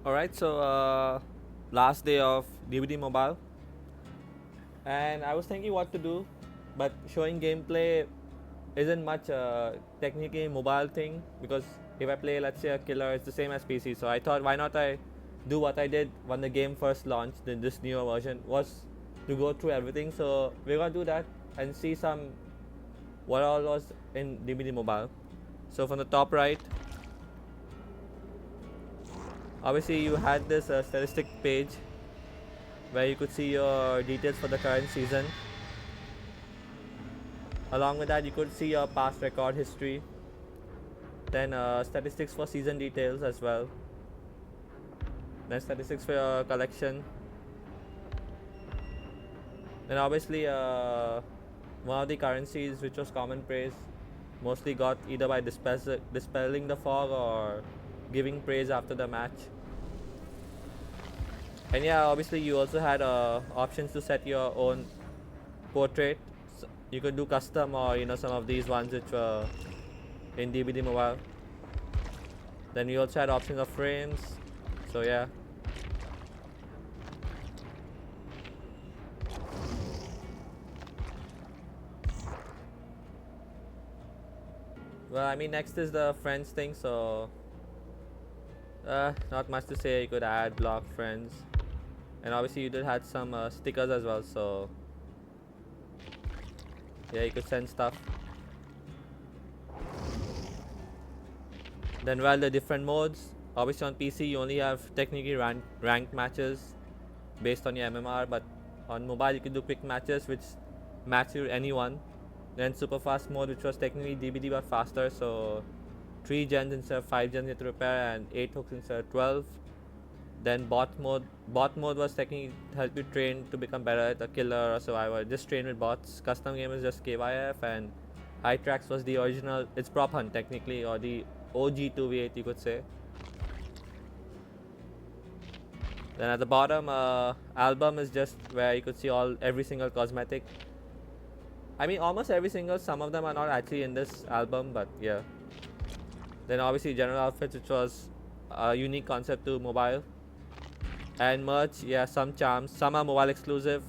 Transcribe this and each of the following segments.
Alright, so last day of DBD Mobile, and I was thinking what to do, but showing gameplay isn't much technically mobile thing, because if I play, let's say, a killer, it's the same as PC. So I thought, why not I do what I did when the game first launched in this newer version, was to go through everything. So we're gonna do that and see some what all was in DBD Mobile. So from the top right, obviously you had this statistic page where you could see your details for the current season. Along with that, you could see your past record history, then statistics for season details as well, then statistics for your collection, then obviously one of the currencies which was common praise mostly got either by dispelling the fog or giving praise after the match. And yeah, obviously you also had options to set your own portrait. So you could do custom, or some of these ones which were in DBD Mobile. Then you also had options of frames. So yeah. Well, I mean, next is the friends thing. So not much to say. You could add, block friends, and obviously you did had some stickers as well. So yeah, you could send stuff. Then, well, the different modes. Obviously on PC you only have technically ranked matches based on your MMR, but on mobile you can do quick matches which match you anyone. Then super fast mode, which was technically DBD but faster, so 3 gens instead of 5 gens you have to repair, and 8 hooks instead of 12. Then bot mode was technically help you train to become better at a killer or survivor. Just train with bots. Custom game is just KYF, and high tracks was the original. It's prop hunt technically, or the OG 2v8 you could say. Then at the bottom, album is just where you could see every single cosmetic. I mean, almost every single. Some of them are not actually in this album, but yeah. Then obviously general outfits, which was a unique concept to mobile. And merch, yeah, some charms. Some are mobile exclusive,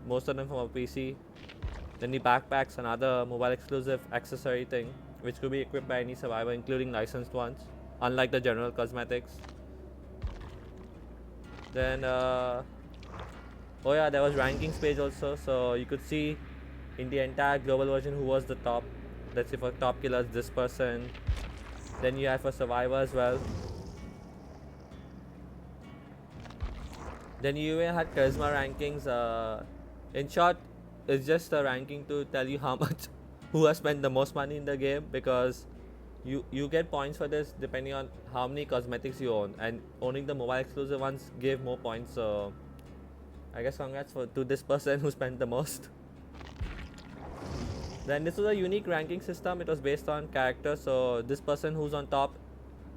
most of them from a PC. Then the backpacks, another mobile exclusive accessory thing, which could be equipped by any survivor, including licensed ones, unlike the general cosmetics. Then oh yeah, there was rankings page also, so you could see in the entire global version who was the top. Let's say for top killers, this person. Then you have for survivor as well. Then you even had charisma rankings. In short, it's just a ranking to tell you how much, who has spent the most money in the game, because you get points for this depending on how many cosmetics you own, and owning the mobile exclusive ones gave more points. So I guess congrats to this person who spent the most. Then this was a unique ranking system. It was based on character, so this person who's on top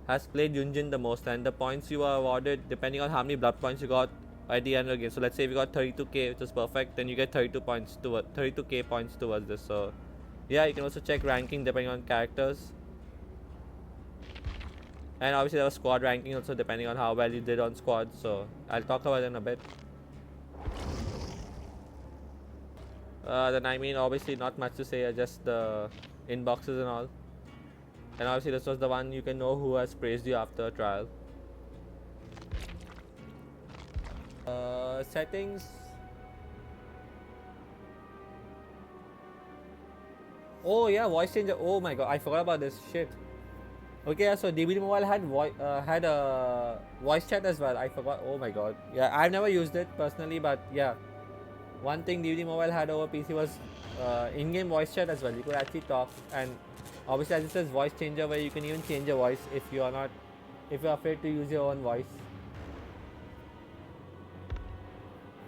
has played Yunjin the most, and the points you are awarded depending on how many blood points you got at the end of the game. So let's say if you got 32k, which is perfect, then you get 32k points towards this. So yeah, you can also check ranking depending on characters. And obviously there was squad ranking also depending on how well you did on squad. So I'll talk about it in a bit. Then I mean, obviously not much to say, just the inboxes and all. And obviously this was the one you can know who has praised you after a trial. Settings. Oh yeah, voice changer. Oh my god, I forgot about this shit. Okay, so DBD Mobile had a voice chat as well. I forgot. Oh my god. Yeah, I've never used it personally, but yeah. One thing DBD Mobile had over PC was in-game voice chat as well. You could actually talk, and obviously as it says voice changer, where you can even change your voice if you're afraid to use your own voice.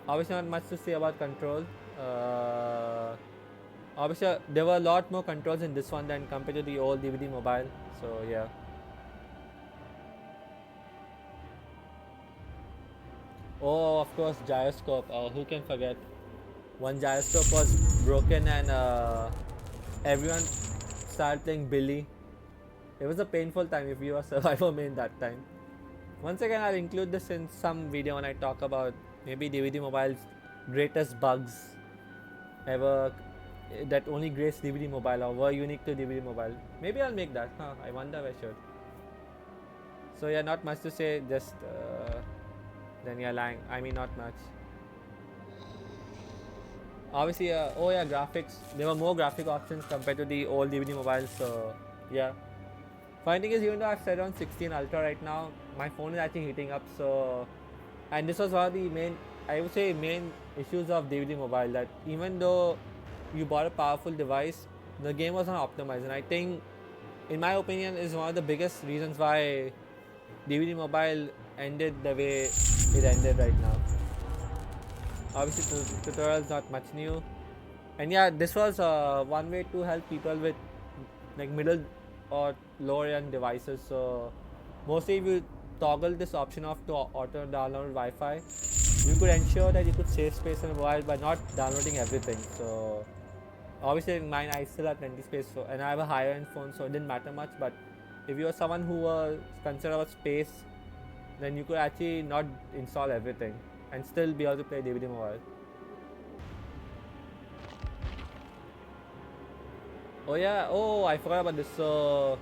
Obviously not much to say about control. Obviously there were a lot more controls in this one than compared to the old DBD Mobile. So yeah. Oh, of course, gyroscope. Who can forget? One gyroscope was broken, and everyone started playing Billy. It was a painful time if you were survivor main that time. Once again, I'll include this in some video when I talk about maybe DBD Mobile's greatest bugs ever that only graced DBD Mobile or were unique to DBD Mobile. Maybe I'll make that. I wonder if I should. So yeah, not much to say. Just then yeah, Lang. I mean, not much. Obviously, oh yeah, graphics. There were more graphic options compared to the old DBD mobiles. So yeah. Funny thing is, even though I've set on 16 Ultra right now, my phone is actually heating up. So, and this was one of the main, I would say, main issues of DBD mobile. That even though you bought a powerful device, the game was not optimized. And I think, in my opinion, is one of the biggest reasons why DBD mobile ended the way it ended right now. Obviously, tutorials not much new, and yeah, this was one way to help people with like middle or lower end devices. So mostly if you toggle this option off to auto download Wi-Fi, you could ensure that you could save space on mobile by not downloading everything. So obviously in mine I still have plenty space, so, and I have a higher end phone, so it didn't matter much. But if you are someone who was concerned about space, then you could actually not install everything and still be able to play DBD mobile. Oh yeah, oh I forgot about this. So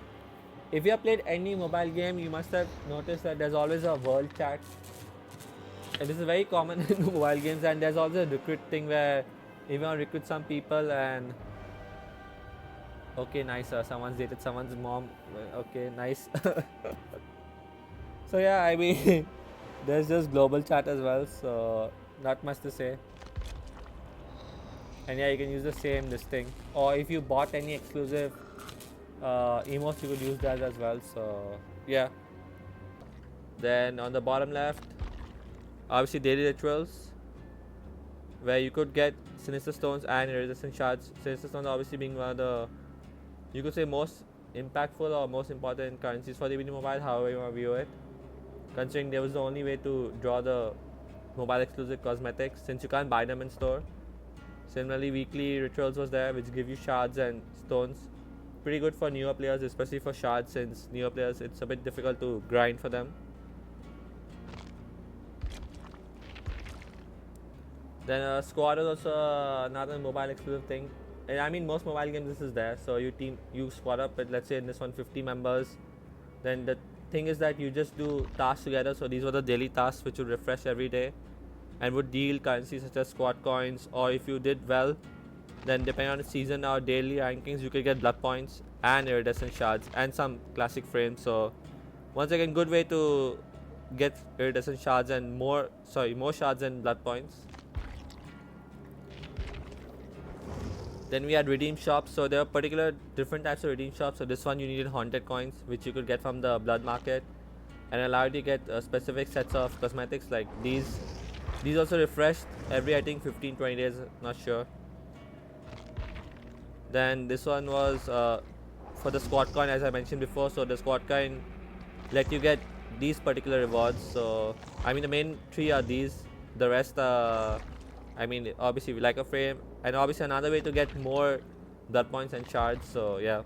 if you have played any mobile game, you must have noticed that there's always a world chat. And this is very common in mobile games, and there's also a recruit thing where if you want to recruit some people and okay, nice, someone's dated someone's mom. Okay, nice. So yeah, I mean there's just global chat as well, so not much to say. And yeah, you can use the same this thing, or if you bought any exclusive emotes, you could use that as well. So yeah. Then on the bottom left, obviously daily rituals, where you could get sinister stones and iridescent shards. Sinister stones obviously being one of the, you could say, most impactful or most important currencies for the DBD mobile, however you want to view it, considering there was the only way to draw the mobile exclusive cosmetics since you can't buy them in store. Similarly, weekly rituals was there, which give you shards and stones. Pretty good for newer players, especially for shards, since newer players it's a bit difficult to grind for them. Then squad is also another mobile exclusive thing. And I mean, most mobile games this is there. So you squad up with, let's say in this one, 50 members. Then the thing is that you just do tasks together. So these were the daily tasks which would refresh every day and would deal currency such as squad coins, or if you did well, then depending on the season or daily rankings, you could get blood points and iridescent shards and some classic frames. So once again, good way to get iridescent shards and more shards and blood points. Then we had redeem shops. So there are particular different types of redeem shops. So this one you needed haunted coins, which you could get from the blood market, and allowed you to get specific sets of cosmetics like these. These also refreshed every, I think, 15-20 days, not sure. Then this one was for the squad coin, as I mentioned before. So the squad coin let you get these particular rewards. So I mean the main three are these. The rest I mean obviously we like a frame, and obviously another way to get more blood points and shards. So yeah,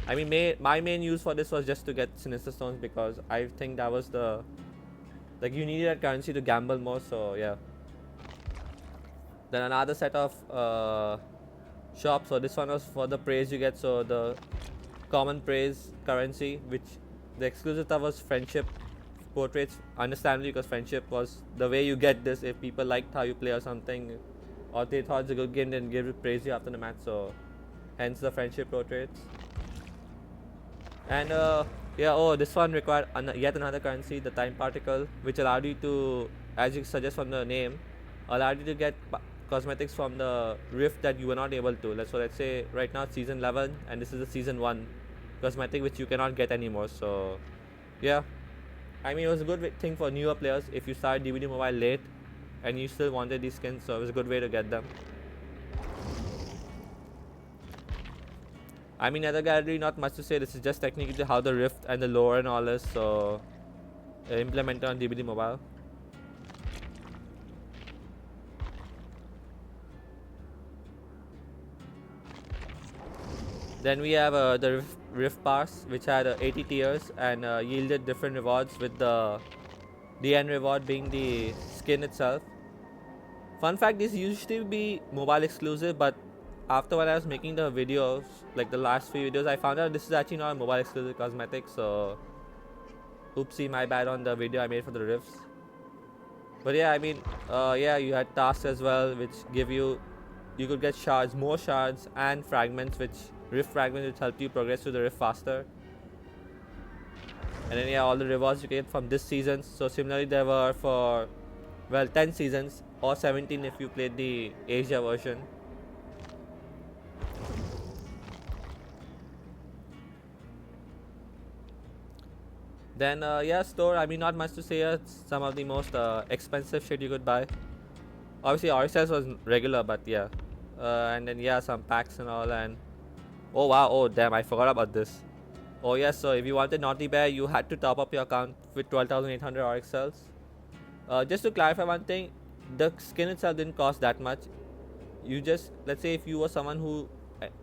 I mean my main use for this was just to get sinister stones, because I think that was the, like, you needed that currency to gamble more. So yeah. Then another set of shops. So this one was for the praise you get. So the common praise currency, which the exclusive stuff was friendship portraits, understandably, because friendship was the way you get this. If people liked how you play or something, or they thought it's a good game, then give praise you after the match. So hence the friendship portraits. And yeah, oh, this one required yet another currency, the time particle, which allowed you to, as you suggest from the name, allowed you to get cosmetics from the rift that you were not able to. Let's say right now it's season 11 and this is the season 1 cosmetic which you cannot get anymore. So yeah, I mean it was a good thing for newer players. If you started DBD mobile late and you still wanted these skins, so it was a good way to get them. I mean, other gallery, not much to say. This is just technically how the rift and the lore and all is. So implemented on DBD mobile. Then we have the Rift Pass, which had 80 tiers and yielded different rewards, with the end reward being the skin itself. Fun fact, these used to be mobile exclusive, but after when I was making the videos, like the last few videos, I found out this is actually not a mobile exclusive cosmetic, so oopsie, my bad on the video I made for the rifts. But yeah, I mean, yeah, you had tasks as well, which give you could get shards, more shards, and fragments, rift fragments, which help you progress through the rift faster. And then yeah, all the rewards you get from this season. So similarly, there were for 10 seasons, or 17 if you played the Asia version. Then yeah, store, I mean, not much to say. It's some of the most expensive shit you could buy. Obviously RSS was regular, but yeah. And then yeah, some packs and all. And oh wow, oh damn, I forgot about this. Oh yes, so if you wanted Naughty Bear, you had to top up your account with 12,800 RX cells. Just to clarify one thing, the skin itself didn't cost that much. You just, let's say if you were someone who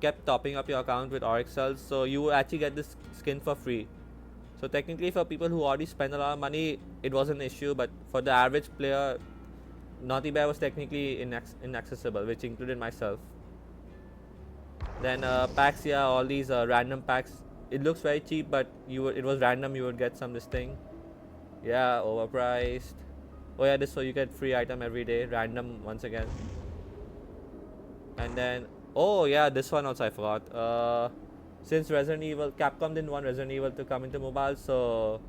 kept topping up your account with RX cells, so you would actually get this skin for free. So technically for people who already spend a lot of money, it wasn't an issue, but for the average player, Naughty Bear was technically inaccessible, which included myself. Then packs, yeah, all these random packs. It looks very cheap, but it was random. You would get some this thing. Yeah, overpriced. Oh yeah, this, so you get free item every day, random once again. And then oh yeah, this one also I forgot. Since Resident Evil, Capcom didn't want Resident Evil to come into mobile, so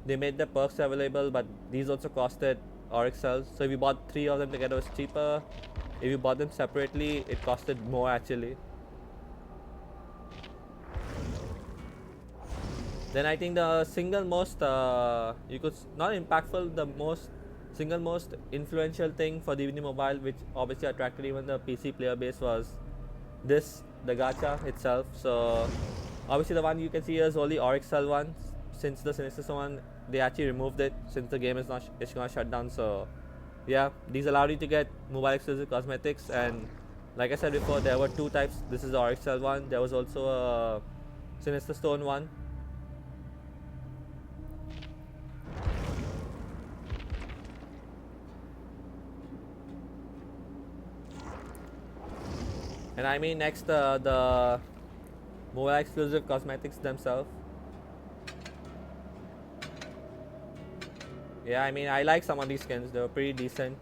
they made the perks available, but these also costed RX cells. So if you bought 3 of them together, it was cheaper. If you bought them separately, it costed more actually. Then I think the single most you could not impactful, the single most influential thing for DBD Mobile, which obviously attracted even the PC player base, was the Gacha itself. So obviously the one you can see is only RX cell one. Since the Sinister one, they actually removed it since the game is gonna shut down. So yeah, these allowed you to get mobile exclusive cosmetics. And like I said before, there were 2 types. This is the RX cell one. There was also a Sinister Stone one. And I mean, next the mobile exclusive cosmetics themselves. Yeah, I mean, I like some of these skins. They were pretty decent.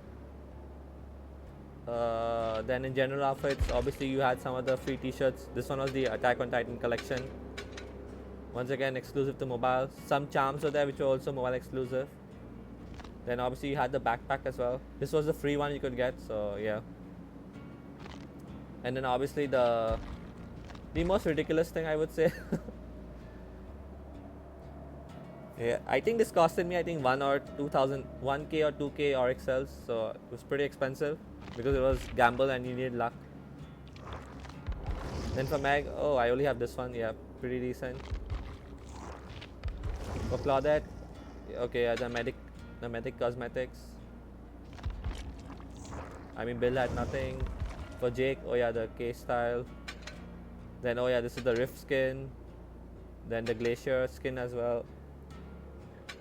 Then in general outfits, obviously you had some of the free t-shirts. This one was the Attack on Titan collection. Once again, exclusive to mobile. Some charms were there which were also mobile exclusive. Then obviously you had the backpack as well. This was the free one you could get, so yeah. And then obviously the most ridiculous thing, I would say. Yeah, I think this costed me, I think 1K or 2K RX cells, so it was pretty expensive because it was gamble and you needed luck. Then for Meg, oh, I only have this one. Yeah, pretty decent. For Claudette, okay, yeah, the medic cosmetics. I mean, Bill had nothing. For Jake, oh yeah, the K style. Then oh yeah, this is the Rift skin. Then the Glacier skin as well.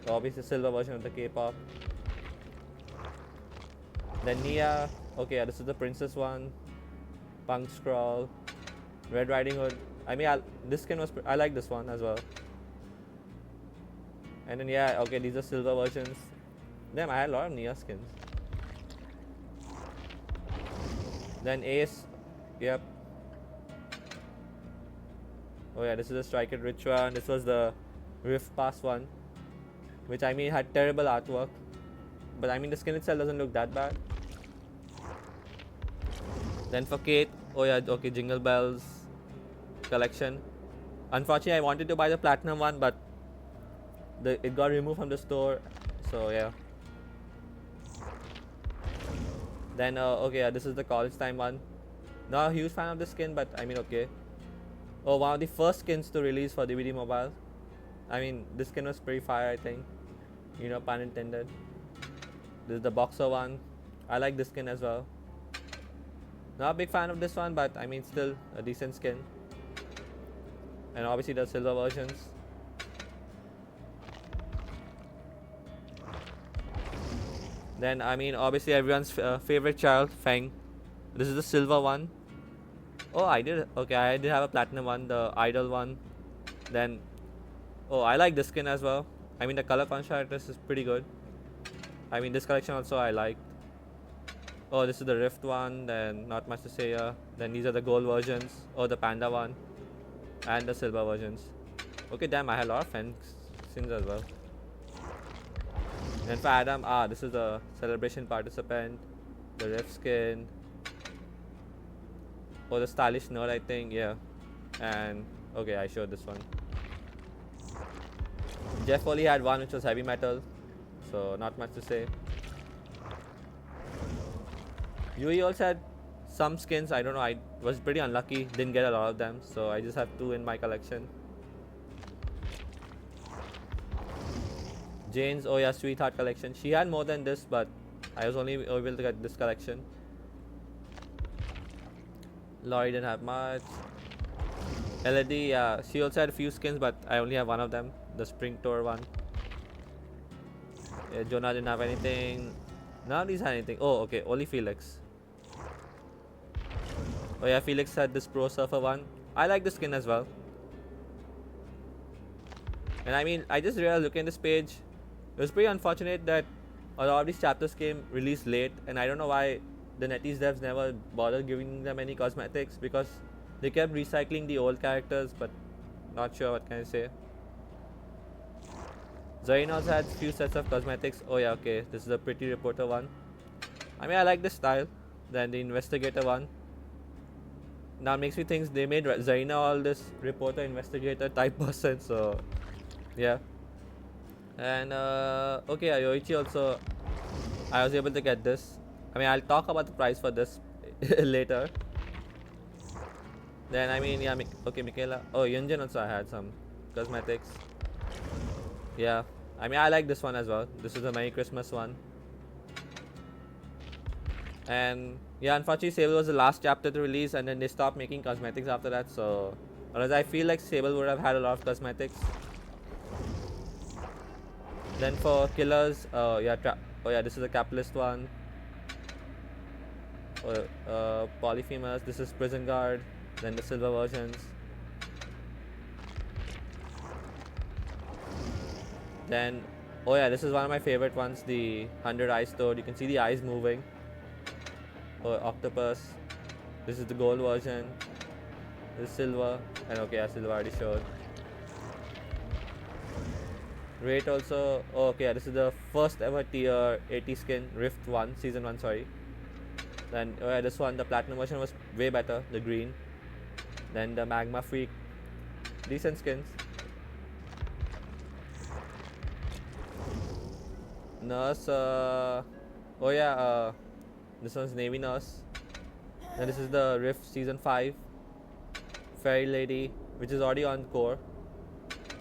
Obviously, silver version of the K-pop. Then Nia, okay, yeah, this is the Princess one. Punk Scroll, Red Riding Hood. I mean, this skin was, I like this one as well. And then yeah, okay, these are silver versions. Damn, I had a lot of Nia skins. Then Ace, yep. Oh yeah, this is the Strike It Rich one. This was the Rift Pass one, which I mean had terrible artwork, but I mean the skin itself doesn't look that bad. Then for Kate, oh yeah, okay, Jingle Bells collection. Unfortunately, I wanted to buy the platinum one, but it got removed from the store, so yeah. Then okay, yeah, this is the college time one. Not a huge fan of the skin, but I mean, okay. Oh, one of the first skins to release for DBD Mobile. I mean, this skin was pretty fire, I think. You know, pun intended. This is the boxer one. I like this skin as well. Not a big fan of this one, but I mean, still a decent skin. and obviously the silver versions. Then I mean obviously everyone's favorite child, Feng. This is the silver one. Oh, I did. Okay, I did have a platinum one, the idol one. Then, oh, I like this skin as well. I mean the color contrast is pretty good. I mean this collection also I like. Oh, this is the Rift one. Then not much to say here. Then these are the gold versions. Oh, the panda one, and the silver versions. Okay, damn, I had a lot of Feng skins as well. And for Adam, this is the celebration participant, the Rift skin. Oh, the stylish nerd, I think, yeah. And okay, I showed this one. Jeff only had one, which was heavy metal, so not much to say. Yui also had some skins. I don't know. I was pretty unlucky. Didn't get a lot of them, so I just have 2 in my collection. Jane's, oh yeah, Sweetheart collection. She had more than this, but I was only able to get this collection. Laurie didn't have much. LED, yeah, she also had a few skins, but I only have one of them, the Spring Tour one. Yeah, Jonah didn't have anything. None of these had anything. Oh, okay, only Felix. Oh yeah, Felix had this Pro Surfer one. I like the skin as well. And I mean, I just realized looking at this page, it was pretty unfortunate that a lot of these chapters came released late, and I don't know why the NetEase devs never bothered giving them any cosmetics, because they kept recycling the old characters, but not sure what can I say. Zarina also had few sets of cosmetics. Oh yeah, okay, this is the Pretty Reporter one. I mean, I like this style. Then the Investigator one. Now it makes me think they made Zarina all this reporter investigator type person, so yeah. And okay, Yoichi also, I was able to get this. I mean, I'll talk about the price for this later. Then I mean, yeah, okay, Michaela. Oh, Yunjin also I had some cosmetics. Yeah, I mean, I like this one as well. This is a Merry Christmas one. And yeah, unfortunately Sable was the last chapter to release, and then they stopped making cosmetics after that, so otherwise I feel like Sable would have had a lot of cosmetics. Then for killers, oh yeah, this is a capitalist one. Polyphemus, this is Prison Guard. Then the silver versions. Then, oh yeah, this is one of my favorite ones, the 100 Eyes Toad. You can see the eyes moving. Oh, Octopus. This is the gold version. This is silver. And okay, yeah, silver already showed. Rate also. Oh, okay, yeah, this is the first ever tier 80 skin, Rift 1, Season 1, sorry. Then, oh yeah, this one, the platinum version was way better, the green. Then the Magma Freak. Decent skins. Nurse, oh yeah, this one's Navy Nurse. And this is the Rift Season 5. Fairy Lady, which is already on core.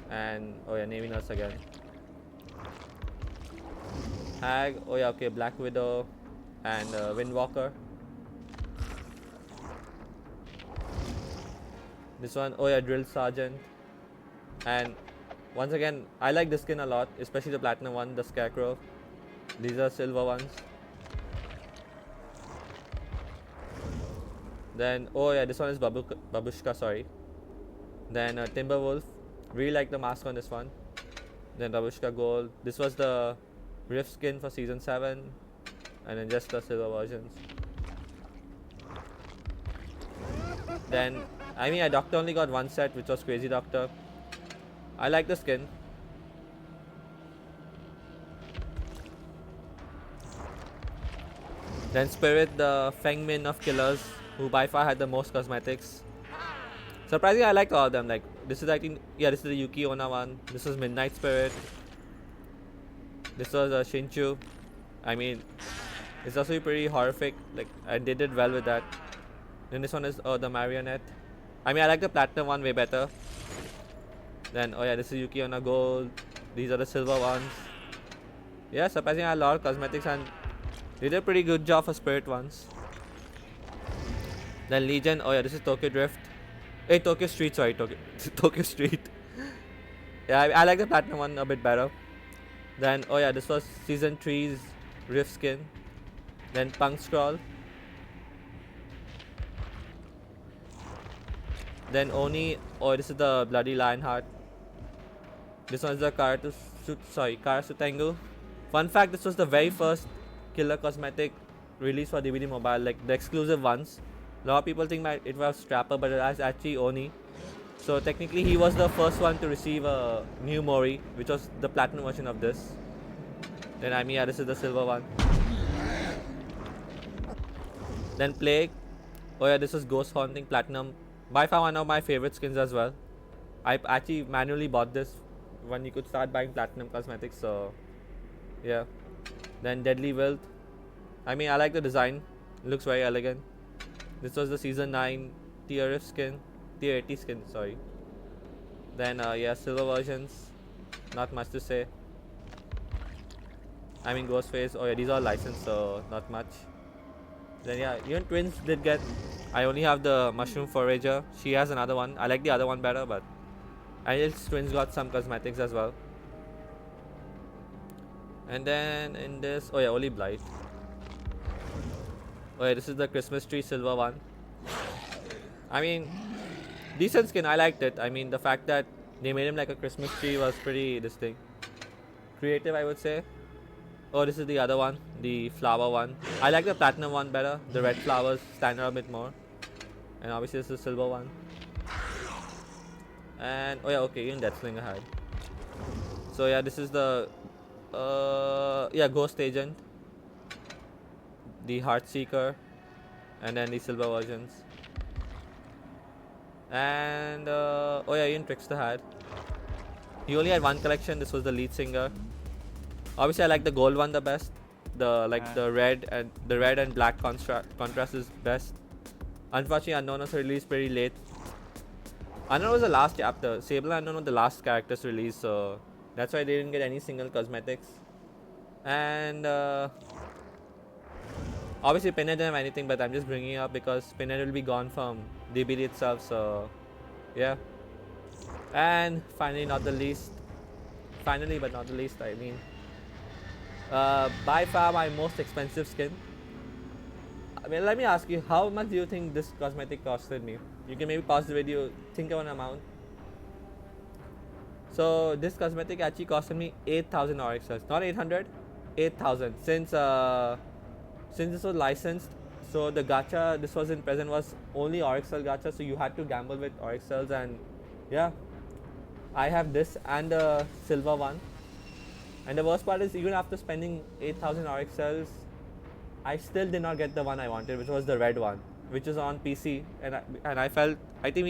And oh yeah, Navy Nurse again. Hag, oh yeah, okay, Black Widow and Windwalker. This one, oh yeah, Drill Sergeant. And once again, I like this skin a lot, especially the platinum one, the Scarecrow. These are silver ones. Then, oh yeah, this one is Babushka, sorry. Then Timberwolf. Really like the mask on this one. Then Babushka Gold. This was the Rift skin for Season 7. And then just the silver versions. Then, I mean, Doctor only got one set, which was Crazy Doctor. I like the skin. Then Spirit, the Feng Min of Killers, who by far had the most cosmetics. Surprisingly, I liked all of them. Like, this is, I think, yeah, this is the Yuki Onna one. This was Midnight Spirit. This was Shinchu. I mean, it's also pretty horrific. Like, they did well with that. Then this one is the Marionette. I mean, I like the platinum one way better. Then, oh yeah, this is Yuki Onna Gold. These are the silver ones. Yeah, surprisingly, I had a lot of cosmetics, and they did a pretty good job for Spirit ones. Then Legion, oh yeah, this is Tokyo Drift. Hey, Tokyo Street, sorry, Tokyo, Tokyo Street. Yeah, I like the platinum one a bit better. Then, oh yeah, this was season 3's Rift skin. Then Punk Scroll. Then Oni, oh, this is the Bloody Lionheart. This one's the Karasutengu. Fun fact, this was the very first killer cosmetic release for DBD Mobile, like the exclusive ones. A lot of people think it was Strapper, but it was actually Oni. So technically he was the first one to receive a new Mori, which was the platinum version of this. Then I mean, yeah, this is the silver one. Then Plague. Oh yeah, this is Ghost Haunting Platinum. By far one of my favorite skins as well. I actually manually bought this when you could start buying platinum cosmetics, so yeah. Then Deadly Wealth. I mean, I like the design. It looks very elegant. This was the season 9 tier 80 skin, sorry. Then yeah, silver versions. Not much to say. I mean, Ghostface. Oh yeah, these are licensed, so not much. Then yeah, even Twins did get. I only have the Mushroom Forager. She has another one. I like the other one better, but I guess Twins got some cosmetics as well. And then in this, oh yeah, Oli Blight. Oh yeah, this is the Christmas tree silver one. I mean, decent skin. I liked it. I mean, the fact that they made him like a Christmas tree was pretty creative, I would say. Oh, this is the other one, the flower one. I like the platinum one better. The red flowers stand out a bit more. And obviously this is the silver one. And oh yeah, okay, even Deathslinger had. So yeah, this is the yeah, Ghost Agent, the Heartseeker, and then the silver versions. And oh yeah, even Trickster had. He only had one collection. This was the lead singer. Obviously, I like the gold one the best. The red and black contrast is best. Unfortunately, Unknown was released pretty late. Unknown was the last chapter. Sable and Unknown were the last characters released, so that's why they didn't get any single cosmetics. And obviously, Pinhead didn't have anything, but I'm just bringing it up because Pinhead will be gone from DBD itself. So yeah. And finally, but not the least, I mean. By far my most expensive skin. I mean, let me ask you, how much do you think this cosmetic costed me? You can maybe pause the video, think of an amount. So this cosmetic actually costed me 8,000 RXLs, not 800, 8,000. Since this was licensed, so the gacha this was in present was only RXL gacha, so you had to gamble with RXLs, and yeah, I have this and the silver one. And the worst part is, even after spending 8,000 RXLs, I still did not get the one I wanted, which was the red one, which is on PC. And I felt, I think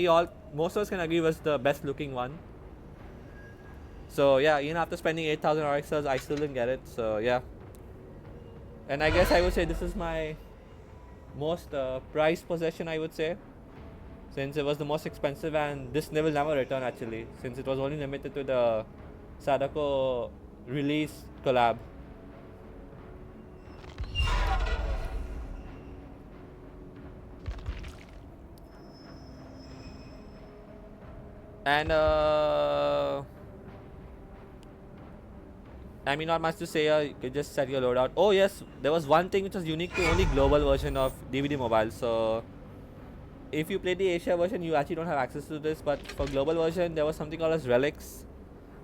most of us can agree, was the best looking one. So yeah, even after spending 8,000 RXLs, I still didn't get it. So yeah. And I guess I would say this is my most prized possession, I would say, since it was the most expensive, and this will never return actually, since it was only limited to the Sadako release collab. And I mean, not much to say. You could just set your loadout. Oh yes, there was one thing which was unique to only global version of DBD Mobile. So if you play the Asia version, you actually don't have access to this, but for global version there was something called as relics.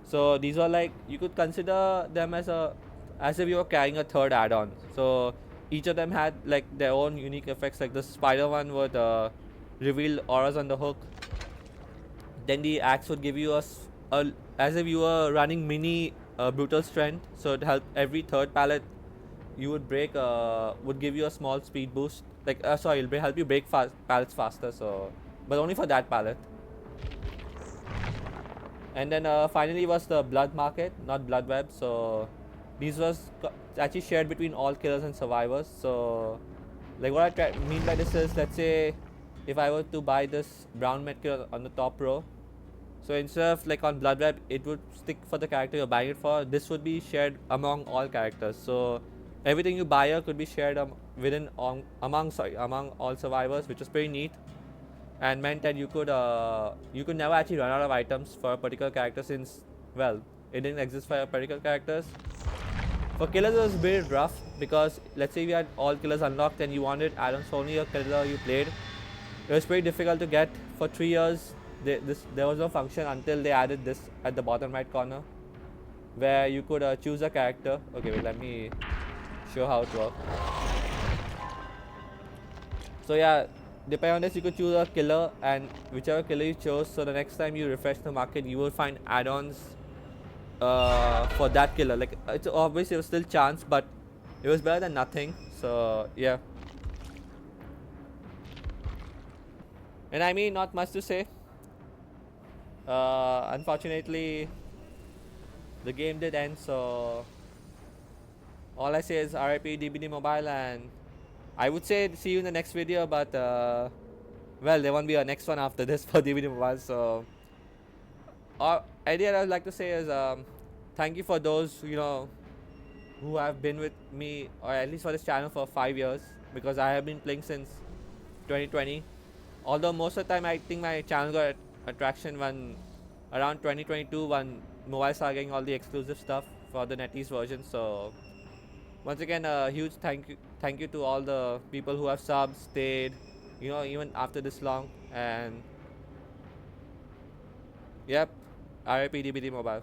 So these are like, you could consider them as if you were carrying a third add-on. So each of them had like their own unique effects. Like the spider one would reveal auras on the hook. Then the axe would give you as if you were running mini brutal strength. So it helped every third pallet you would break would give you a small speed boost. Like it'll help you break pallets faster. So, but only for that pallet. And then finally was the blood market, not blood web. So these was actually shared between all killers and survivors. So like what I mean by this is, let's say if I were to buy this brown medkit on the top row, so instead of like on blood web it would stick for the character you're buying it for, this would be shared among all characters. So everything you buy here could be shared among all survivors, which is pretty neat. and meant that you could never actually run out of items for a particular character, since, well, it didn't exist for particular characters. For killers it was a bit rough, because let's say you had all killers unlocked and you wanted add-ons for only a killer you played. It was pretty difficult to get. For 3 years there was no function until they added this at the bottom right corner, where you could choose a character. Okay, wait, let me show how it works. So yeah, depending on this you could choose a killer, and whichever killer you chose, so the next time you refresh the market you will find add-ons for that killer. Like, it's obviously it was still chance, but it was better than nothing. So yeah, and I mean, not much to say. Unfortunately the game did end, so all I say is RIP DBD Mobile, and I would say see you in the next video, but well, there won't be a next one after this for DBD Mobile. So idea I would like to say is thank you for those who have been with me, or at least for this channel, for 5 years, because I have been playing since 2020. Although most of the time I think my channel got attraction when around 2022, when mobile started getting all the exclusive stuff for the NetEase version. So once again, a huge thank you to all the people who have subbed, stayed, even after this long. And yep, RIP DBD Mobile.